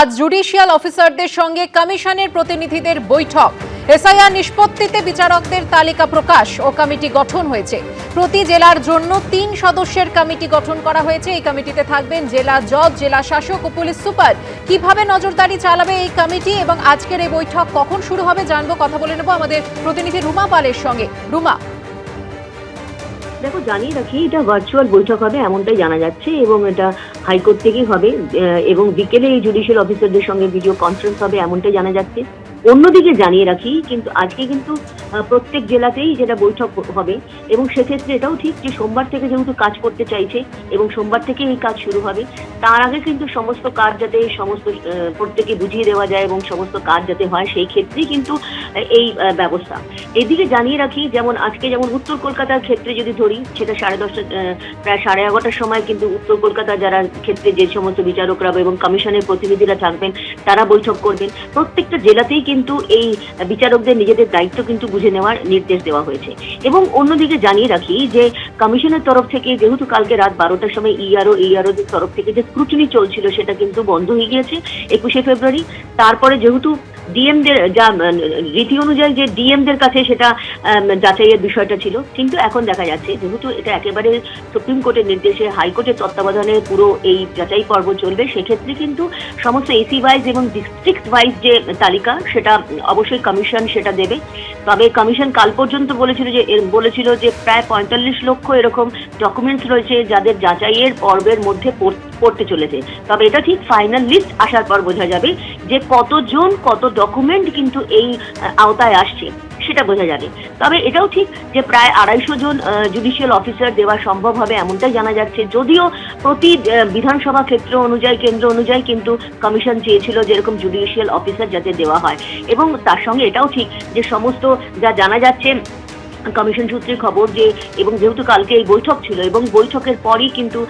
আজ জুডিশিয়াল অফিসারদের সঙ্গে কমিশনের প্রতিনিধিদের বৈঠক। এসআইআর নিষ্পত্তিতে বিচারকদের তালিকা প্রকাশ ও কমিটি গঠন হয়েছে। প্রতি জেলার জন্য 3 সদস্যের কমিটি গঠন করা হয়েছে। এই কমিটিতে থাকবেন জেলা জজ, জেলা শাসক ও পুলিশ সুপার। কিভাবে নজরদারি চালাবে এই কমিটি এবং আজকের এই বৈঠক কখন শুরু হবে জানবো, কথা বলে নেব আমাদের প্রতিনিধি রুমা পালের সঙ্গে। রুমা, দেখো, জানিয়ে রাখি এটা ভার্চুয়াল বৈঠক হবে এমনটাই জানা যাচ্ছে এবং এটা হাইকোর্ট থেকেই হবে এবং বিকেলে এই জুডিশিয়াল অফিসারদের সঙ্গে ভিডিও কনফারেন্স হবে এমনটাই জানা যাচ্ছে। অন্যদিকে জানিয়ে রাখি কিন্তু আজকে কিন্তু প্রত্যেক জেলাতেই যেটা বৈঠক হবে এবং সেক্ষেত্রে এটাও ঠিক যে সোমবার থেকে যেহেতু কাজ করতে চাইছে এবং সোমবার থেকে এই কাজ শুরু হবে, তার আগে কিন্তু সমস্ত কাজ যাতে প্রত্যেকে বুঝিয়ে দেওয়া যায় এবং সমস্ত কাজ যাতে হয় সেই ক্ষেত্রেই কিন্তু এই ব্যবস্থা। এদিকে জানিয়ে রাখি যেমন আজকে যেমন উত্তর কলকাতার ক্ষেত্রে যদি ধরি, সেটা 10:30 প্রায় 11:30টার সময় কিন্তু উত্তর কলকাতা যারা ক্ষেত্রে যে সমস্ত বিচারকরা এবং কমিশনের প্রতিনিধিরা থাকবেন তারা বৈঠক করবেন। প্রত্যেকটা জেলাতেই কিন্তু এই বিচারকদের নিজেদের দায়িত্ব কিন্তু বুঝে নেওয়ার নির্দেশ দেওয়া হয়েছে। এবং অন্যদিকে জানিয়ে রাখি যে কমিশনের তরফ থেকে যেহেতু কালকে রাত 12টার সময় ইআরওদের তরফ থেকে যে স্ক্রুটিনি চলছিল সেটা কিন্তু বন্ধ হয়ে গিয়েছে 21শে ফেব্রুয়ারি। তারপরে যেহেতু ডিএমদের যা রীতি অনুযায়ী যে ডিএমদের কাছে সেটা যাচাইয়ের বিষয়টা ছিল, কিন্তু এখন দেখা যাচ্ছে যেহেতু এটা একেবারে সুপ্রিম কোর্টের নির্দেশে হাইকোর্টের তত্ত্বাবধানে পুরো এই যাচাই পর্ব চলবে, সেক্ষেত্রে কিন্তু সমস্ত এসি ওয়াইজ এবং ডিস্ট্রিক্ট ওয়াইজ যে তালিকা সেটা অবশ্যই কমিশন সেটা দেবে। তবে কমিশন কাল পর্যন্ত বলেছিল যে প্রায় 45 লক্ষ এরকম ডকুমেন্টস রয়েছে যাদের যাচাইয়ের পর্বের মধ্যে পড়তে চলেছে। তবে এটা ঠিক ফাইনাল লিস্ট আসার পর বোঝা যাবে যে কতজন কত ডকুমেন্ট কিন্তু এই আওতায় আসছে সেটা বোঝা যাবে। তবে এটাও ঠিক যে প্রায় 250 জন জুডিশিয়াল অফিসার দেওয়া সম্ভব হবে এমনটাই জানা যাচ্ছে, যদিও প্রতি বিধানসভা কেন্দ্র অনুযায়ী কিন্তু কমিশন চেয়েছিল যেরকম জুডিশিয়াল অফিসার যাতে দেওয়া হয়। এবং তার সঙ্গে এটাও ঠিক যে সমস্ত যা জানা যাচ্ছে কমিশন সূত্রে খবর যে, এবং যেহেতু কালকে এই বৈঠক ছিল এবং বৈঠকের পরই কিন্তু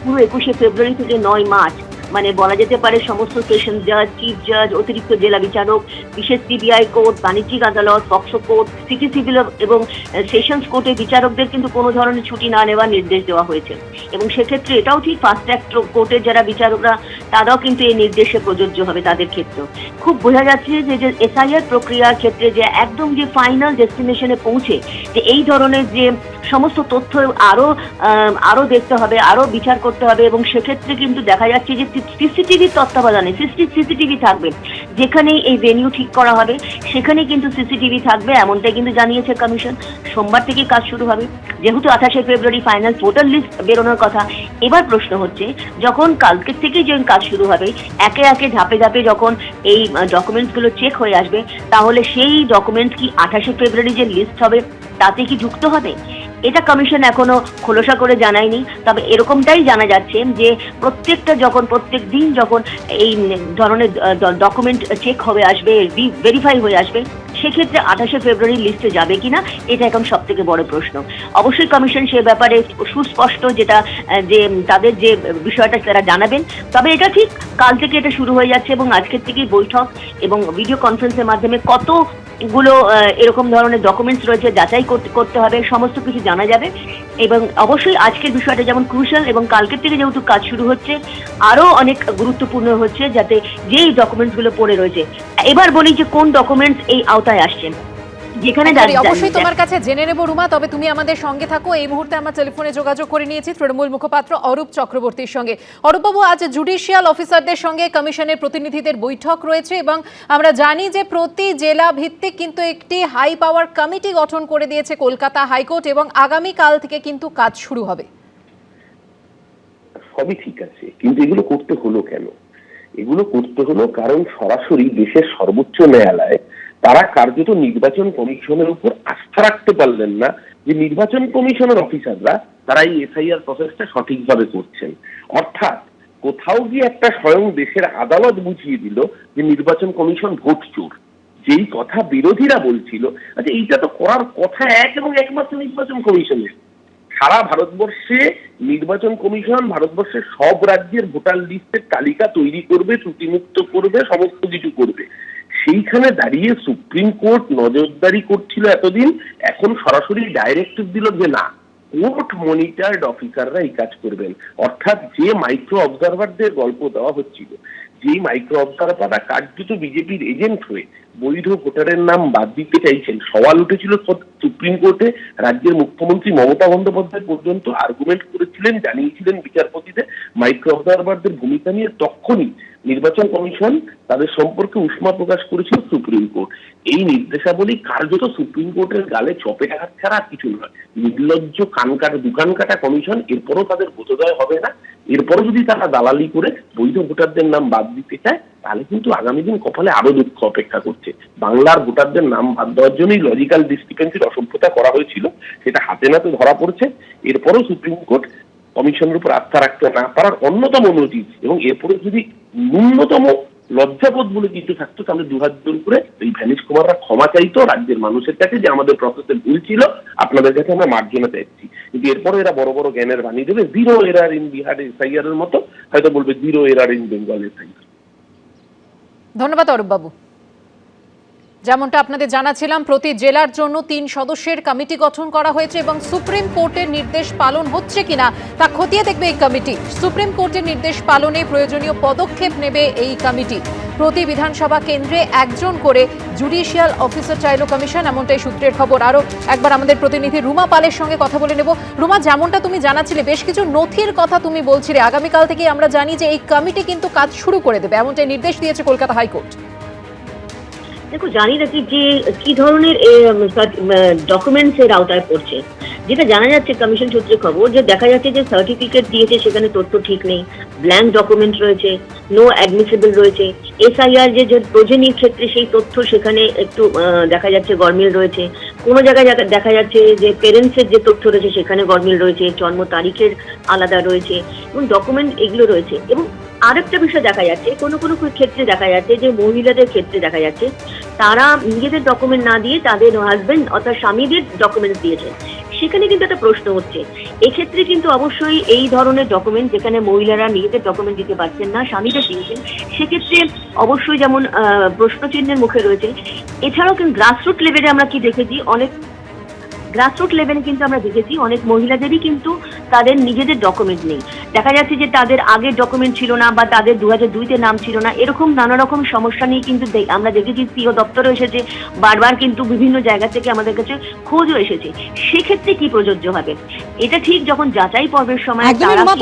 পুরো 21শে ফেব্রুয়ারি থেকে 9 মার্চ মানে বলা যেতে পারে সমস্ত সেশন জাজ, চিফ জাজ, অতিরিক্ত জেলা বিচারক, বিশেষ সিবিআই কোর্ট, বাণিজ্যিক আদালত, পক্সো কোর্ট, সিটি সিভিল এবং সেশনস কোর্টের বিচারকদের কিন্তু কোনো ধরনের ছুটি না নেওয়ার নির্দেশ দেওয়া হয়েছে। এবং সেক্ষেত্রে এটাও ঠিক ফাস্ট ট্র্যাক কোর্টের যারা বিচারকরা তারাও কিন্তু এই নির্দেশে প্রযোজ্য হবে তাদের ক্ষেত্রেও। খুব বোঝা যাচ্ছে যে এসআইআর প্রক্রিয়ার ক্ষেত্রে যে একদম যে ফাইনাল ডেস্টিনেশনে পৌঁছে যে এই ধরনের যে সমস্ত তথ্য আরো দেখতে হবে, আরো বিচার করতে হবে। এবং সেক্ষেত্রে কিন্তু দেখা যাচ্ছে যে সিসিটিভির তত্ত্বাবধানে সিসিটিভি থাকবে, যেখানে এই ভেন্যু ঠিক করা হবে সেখানে কিন্তু সিসিটিভি থাকবে এমনটাই কিন্তু জানিয়েছে কমিশন। সোমবার থেকে কাজ শুরু হবে, যেহেতু 28শে ফেব্রুয়ারি ফাইনাল ভোটার লিস্ট বেরোনোর কথা। এবার প্রশ্ন হচ্ছে যখন কালকে থেকে যে কাজ শুরু হবে, একে একে ধাপে ধাপে যখন এই ডকুমেন্টসগুলো চেক হয়ে আসবে, তাহলে সেই ডকুমেন্টস কি 28শে ফেব্রুয়ারি যে লিস্ট হবে তাতে কি যুক্ত হবে? এটা কমিশন এখনো খোলসা করে জানায়নি। তবে এরকমটাই জানা যাচ্ছে যে প্রত্যেক দিন যখন এই ধরনের ডকুমেন্ট চেক হবে আসবে, ভেরিফাই হয়ে আসবে, সেক্ষেত্রে 28শে ফেব্রুয়ারি লিস্টে যাবে কিনা এটা এখন সব থেকে বড় প্রশ্ন। অবশ্যই কমিশন সে ব্যাপারে সুস্পষ্ট যেটা যে তাদের যে বিষয়টা তারা জানাবেন। তবে এটা ঠিক কাল থেকে এটা শুরু হয়ে যাচ্ছে এবং আজকের থেকেই বৈঠক এবং ভিডিও কনফারেন্সের মাধ্যমে কতগুলো এরকম ধরনের ডকুমেন্টস রয়েছে যাচাই করতে হবে, সমস্ত কিছু জানা যাবে। এবং অবশ্যই আজকের বিষয়টা যেমন ক্রুশাল এবং কালকের থেকে যেহেতু কাজ শুরু হচ্ছে আরো অনেক গুরুত্বপূর্ণ হচ্ছে যাতে যেই ডকুমেন্টসগুলো পড়ে রয়েছে। এবার বলি যে কোন ডকুমেন্টস এই আওতায় আসছেন, যেখানে অবশ্যই তোমার কাছে জেনে নেব রুমা। তবে তুমি আমাদের সঙ্গে থাকো। এই মুহূর্তে আমরা টেলিফোনে যোগাযোগ করে নিয়েছি তৃণমূল মুখপাত্র অরূপ চক্রবর্তীর সঙ্গে। অরূপবাবু, আজ জুডিশিয়াল অফিসারদের সঙ্গে কমিশনের প্রতিনিধিদের বৈঠক রয়েছে এবং আমরা জানি যে প্রতি জেলা ভিত্তিক কিন্তু একটি হাই পাওয়ার কমিটি গঠন করে দিয়েছে কলকাতা হাইকোর্ট এবং আগামীকাল থেকে কিন্তু কাজ শুরু হবে। সবই ঠিক আছে, কিন্তু এগুলো করতে হলো কেন? এগুলো করতে হলো কারণ সরাসরি দেশের সর্বোচ্চ ন্যায়ালয় তারা কার্যত নির্বাচন কমিশনের উপর আস্থা রাখতে পারলেন না যে নির্বাচন কমিশনের অফিসাররা তারা এই এসআইআর প্রসেসটা সঠিকভাবে করছেন। অর্থাৎ কোথাও গিয়ে একটা স্বয়ং দেশের আদালত বুঝিয়ে দিল যে নির্বাচন কমিশন ভোট চোর। যেই কথা বিরোধীরা বলছিল, আচ্ছা এইটা তো করার কথা এবং একমাত্র নির্বাচন কমিশনের। সারা ভারতবর্ষে নির্বাচন কমিশন ভারতবর্ষের সব রাজ্যের ভোটার লিস্টের তালিকা তৈরি করবে, ত্রুটিমুক্ত করবে, সমস্ত কিছু করবে। সেইখানে দাঁড়িয়ে সুপ্রিম কোর্ট নজরদারি করছিল এতদিন, এখন সরাসরি ডাইরেক্টিভ দিল যে না, কোর্ট মনিটরড অফিসাররা এই কাজ করবেন। অর্থাৎ যে মাইক্রো অবজারভারদের গল্প দেওয়া হচ্ছিল, যে মাইক্রো অবজারভাররা কার্যত বিজেপির এজেন্ট হয়ে বৈধ ভোটারের নাম বাদ দিতে চাইছেন, সওয়াল উঠেছিল সুপ্রিম কোর্টে। রাজ্যের মুখ্যমন্ত্রী মমতা বন্দ্যোপাধ্যায় পর্যন্ত আর্গুমেন্ট করেছিলেন, জানিয়েছিলেন বিচারপতিদের মাইক্রো অবজারভারদের ভূমিকা নিয়ে। তখনই নির্বাচন কমিশন তাদের সম্পর্কে উষ্মা প্রকাশ করেছিল সুপ্রিম কোর্ট। এই নির্দেশাবলী কার্যত সুপ্রিম কোর্টের গালে চপেট আঘাত ছাড়া আর কিছু নয়। নির্লজ্জ দোকান কাটা কমিশন, এরপরও তাদের বোধোদয় হবে না। এরপরও যদি তারা দালালি করে বৈধ ভোটারদের নাম বাদ দিতে চায়, তাহলে কিন্তু আগামী দিন কপালে আরো দুঃখ অপেক্ষা করছে। বাংলার ভোটারদের নাম বাদ দেওয়ার জন্যই লজিক্যাল ডিসক্রিপেন্সির অসভ্যতা করা হয়েছিল, সেটা হাতে নাতে ধরা পড়ছে। এরপরও সুপ্রিম কোর্ট কমিশনের উপর আস্থা রাখতে না পারার অন্যতম নজির। এবং এরপরে যদি ন্যূনতম লজ্জাবোধ বলে কিছু থাকতো, তাহলে দুহাত জোর করে এই ভ্যানিশ কুমাররা ক্ষমা চাইতো রাজ্যের মানুষের কাছে যে আমাদের প্রসেসে ভুল ছিল, আপনাদের কাছে আমরা মার্জনা চাইছি। কিন্তু এরপরে এরা বড় বড় জ্ঞানের বাণী দেবে, zero error in Bihar SIR এর মতো, হয়তো বলবে zero error in Bengal SIR. ধন্যবাদ অরূপ বাবু। যেমনটা আপনাদের জানাচ্ছিলাম, প্রতি জেলার জন্য 3 সদস্যের কমিটি গঠন করা হয়েছে এবং সুপ্রিম কোর্টের নির্দেশ পালন হচ্ছে কিনা তা খতিয়ে দেখবে এই কমিটি। সুপ্রিম কোর্টের নির্দেশ পালনে প্রয়োজনীয় পদক্ষেপ নেবে এই কমিটি। প্রতি বিধানসভা কেন্দ্রে একজন করে জুডিশিয়াল অফিসার চাইল কমিশন, এমনটাই সূত্রের খবর। আরও একবার আমাদের প্রতিনিধি রুমা পালের সঙ্গে কথা বলে নেব। রুমা, যেমনটা তুমি জানাচ্ছিলে, বেশ কিছু নথির কথা তুমি বলছিলে। আগামীকাল থেকে আমরা জানি যে এই কমিটি কিন্তু কাজ শুরু করে দেবে, এমনটাই নির্দেশ দিয়েছে কলকাতা হাইকোর্ট। দেখো, জানি নাকি যে কি ধরনের ডকুমেন্টস এর আওতায় পড়ছে। যেটা জানা যাচ্ছে কমিশন সূত্রে খবর, যে দেখা যাচ্ছে যে সার্টিফিকেট দিয়েছে সেখানে তথ্য ঠিক নেই, ব্ল্যাঙ্ক ডকুমেন্ট রয়েছে, নো অ্যাডমিসিবল রয়েছে। এসআইআর যে প্রজনীর ক্ষেত্রে সেই তথ্য সেখানে একটু দেখা যাচ্ছে গরমিল রয়েছে। কোনো জায়গায় দেখা যাচ্ছে যে পেরেন্টসের যে তথ্য রয়েছে সেখানে গরমিল রয়েছে, জন্ম তারিখের আলাদা রয়েছে এবং ডকুমেন্ট এগুলো রয়েছে। এবং আরেকটা বিষয় দেখা যাচ্ছে, কোনো কোনো ক্ষেত্রে দেখা যাচ্ছে যে মহিলাদের ক্ষেত্রে দেখা যাচ্ছে তারা নিজেদের ডকুমেন্ট না দিয়ে তাদের হাজবেন্ড অর্থাৎ স্বামীদের ডকুমেন্ট দিয়েছে। সেখানে কিন্তু একটা প্রশ্ন হচ্ছে, এক্ষেত্রে কিন্তু অবশ্যই এই ধরনের ডকুমেন্ট যেখানে মহিলারা নিজেদের ডকুমেন্ট দিতে পারছেন না, স্বামীদের দিয়েছেন, সেক্ষেত্রে অবশ্যই যেমন প্রশ্নচিহ্নের মুখে রয়েছে। এছাড়াও কিন্তু গ্রাসরুট লেভেলে আমরা কি দেখেছি, অনেক মহিলাদেরই কিন্তু তাদের নিজেদের ডকুমেন্ট নেই। দেখা যাচ্ছে যে তাদের আগের ডকুমেন্ট ছিল না বা তাদের 2002-তে নাম ছিল না। এরকম নানা রকম সমস্যা নিয়ে কিন্তু আমরা দেখেছি, সিও দপ্তরও এসেছে, বারবার কিন্তু বিভিন্ন জায়গা থেকে আমাদের কাছে খোঁজও এসেছে। সেক্ষেত্রে কি প্রযোজ্য হবে, এটা ঠিক যখন যাচাই পর্বের সময়।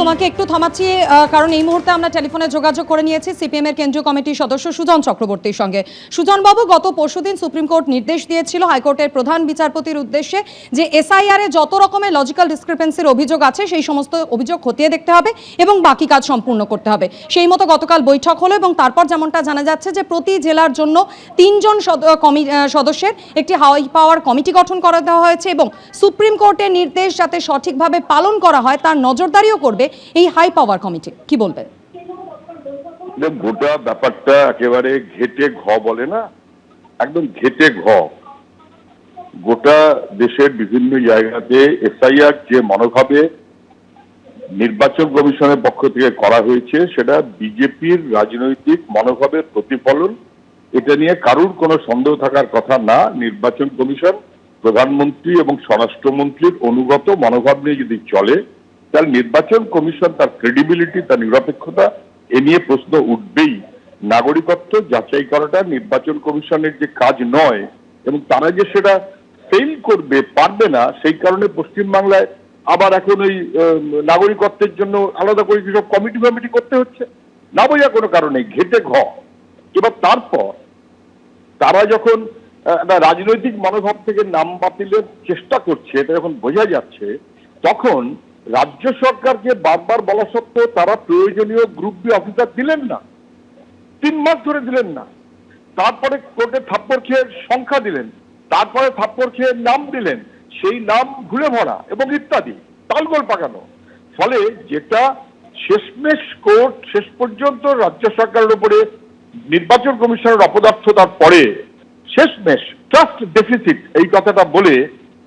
তোমাকে একটু থামাচ্ছি, কারণ এই মুহূর্তে আমরা টেলিফোনে যোগাযোগ করে নিয়েছি সিপিএম এর কেন্দ্রীয় কমিটির সদস্য সুজন চক্রবর্তীর সঙ্গে। সুজন বাবু, গত পরশুদিন সুপ্রিম কোর্ট নির্দেশ দিয়েছিল হাইকোর্টের প্রধান বিচারপতির উদ্দেশ্যে যে এসআইআর এ যত রকমের লজিক্যাল ডিসক্রিপেন্সির অভিযোগ আছে সেই সমস্ত অভিযোগ খতিয়ে দেখতে হবে এবং বাকি কাজ সম্পূর্ণ করতে হবে। সেই মতো গতকাল বৈঠক হলো এবং তারপর যেমনটা জানা যাচ্ছে যে প্রতি জেলার জন্য 3 জন সদস্যের একটি হাই পাওয়ার কমিটি গঠন করা দেওয়া হয়েছে এবং সুপ্রিম কোর্টের নির্দেশ যাতে সঠিকভাবে পালন করা হয় তার নজরদারিও করবে এই হাই পাওয়ার কমিটি। কি বলবেন? গোটা ব্যাপারটা একেবারে ঘেটে ঘ বলে না, একদম ঘেটে ঘ। গোটা দেশের বিভিন্ন জায়গাতে এসআইআর যে মনোভাবে নির্বাচন কমিশনের পক্ষ থেকে করা হয়েছে সেটা বিজেপির রাজনৈতিক মনোভাবের প্রতিফলন। এটা নিয়ে কারুর কোনো সন্দেহ থাকার কথা না। নির্বাচন কমিশন প্রধানমন্ত্রী এবং স্বরাষ্ট্রমন্ত্রীর অনুগত মনোভাব নিয়ে যদি চলে, তাহলে নির্বাচন কমিশন তার ক্রেডিবিলিটি, তার নিরপেক্ষতা এ নিয়ে প্রশ্ন উঠবেই। নাগরিকত্ব যাচাই করাটা নির্বাচন কমিশনের যে কাজ নয় এবং তারা যে সেটা ফেল করবে, পারবে না, সেই কারণে পশ্চিমবাংলায় আবার এখন ওই নাগরিকত্বের জন্য আলাদা করে সব কমিটি করতে হচ্ছে। না বোঝা কোনো কারণে ঘেটে ঘ। এবার তারপর তারা যখন রাজনৈতিক মনোভাব থেকে নাম বাতিলের চেষ্টা করছে, এটা যখন বোঝা যাচ্ছে, তখন রাজ্য সরকারকে বারবার বলা সত্ত্বেও তারা প্রয়োজনীয় গ্রুপ বি অফিসার দিলেন না, 3 মাস ধরে দিলেন না। তারপরে কোর্টে থাপ্পড় খেয়ে সংখ্যা দিলেন, তারপরে থাপ্পড় খেয়ে নাম দিলেন, সেই নাম ঘুরে ভরা এবং ইত্যাদি তালগোল পাকানো। ফলে যেটা শেষমেশ কোর্ট শেষ পর্যন্ত রাজ্য সরকারের উপরে নির্বাচন কমিশনের অপদার্থতার পরে শেষমেশ ট্রাস্ট ডেফিসিট এই কথাটা বলে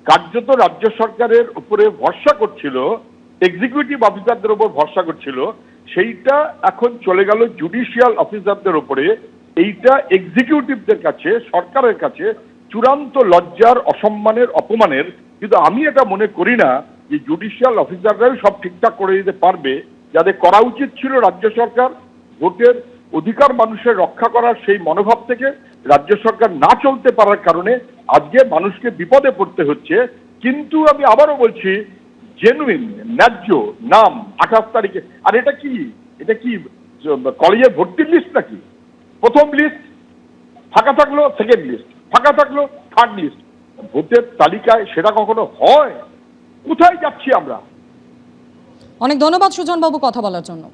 কার্যত রাজ্য সরকারের উপরে ভরসা করছিল, এক্সিকিউটিভ অফিসারদের উপর ভরসা করছিল, সেইটা এখন চলে গেল জুডিশিয়াল অফিসারদের উপরে। এইটা এক্সিকিউটিভদের কাছে, সরকারের কাছে চূড়ান্ত লজ্জার, অসম্মানের, অপমানের। কিন্তু আমি এটা মনে করি না যে জুডিশিয়াল অফিসাররাই সব ঠিকঠাক করে দিতে পারবে। যাদের করা উচিত ছিল রাজ্য সরকার ভোটের অধিকার মানুষের রক্ষা করার সেই মনোভাব থেকে রাজ্য সরকার না চলতে পারার কারণে আজকে মানুষকে বিপদে পড়তে হচ্ছে। কিন্তু আমি আবারও বলছি, জেনুইন ন্যায্য নাম 28 তারিখে, আর এটা কি কলেজে ভর্তির লিস্ট নাকি? প্রথম লিস্ট ফাঁকা থাকলো, সেকেন্ড লিস্ট ফাঁকা থাকলো, থার্ড লিস্ট। ভোটের তালিকায় সেটা কখনো হয়? কোথায় যাচ্ছি আমরা? অনেক ধন্যবাদ সুজন বাবু কথা বলার জন্য।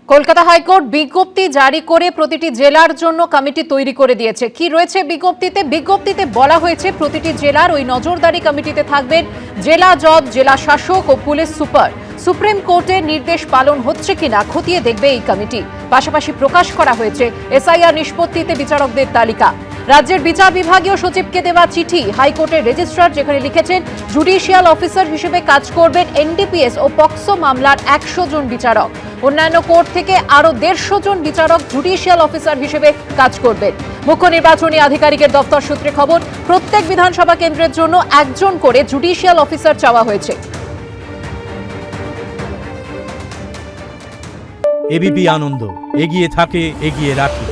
কলকাতা হাইকোর্ট বিজ্ঞপ্তি জারি করে প্রতিটি জেলার জন্য কমিটি তৈরি করে দিয়েছে। কি রয়েছে বিজ্ঞপ্তিতে? বিজ্ঞপ্তিতে বলা হয়েছে প্রতিটি জেলার ওই নজরদারি কমিটিতে থাকবেন জেলা জজ, জেলা শাসক ও পুলিশ সুপার। সুপ্রিম কোর্টের নির্দেশ পালন হচ্ছে কিনা খতিয়ে দেখবে এই কমিটি। পাশাপাশি প্রকাশ করা হয়েছে এসআইআর নিষ্পত্তিতে বিচারকদের তালিকা। রাজ্যের বিচার বিভাগীয় সচিবকে দেওয়া চিঠি হাইকোর্টের রেজিস্ট্রার, যেখানে লিখেছেন জুডিশিয়াল অফিসার হিসেবে কাজ করবেন এনডিপিএস ও পক্সো মামলার 100 জন বিচারক। অন্যান্য কোর্ট থেকে আরো 150 জন বিচারক জুডিশিয়াল অফিসার হিসেবে কাজ করবেন। মুখ্য নির্বাচনী আধিকারিকের দপ্তর সূত্রে খবর, প্রত্যেক বিধানসভা কেন্দ্রের জন্য একজন করে জুডিশিয়াল অফিসার চাওয়া হয়েছে। এবিপি আনন্দ, এগিয়ে থাকে, এগিয়ে রাখে।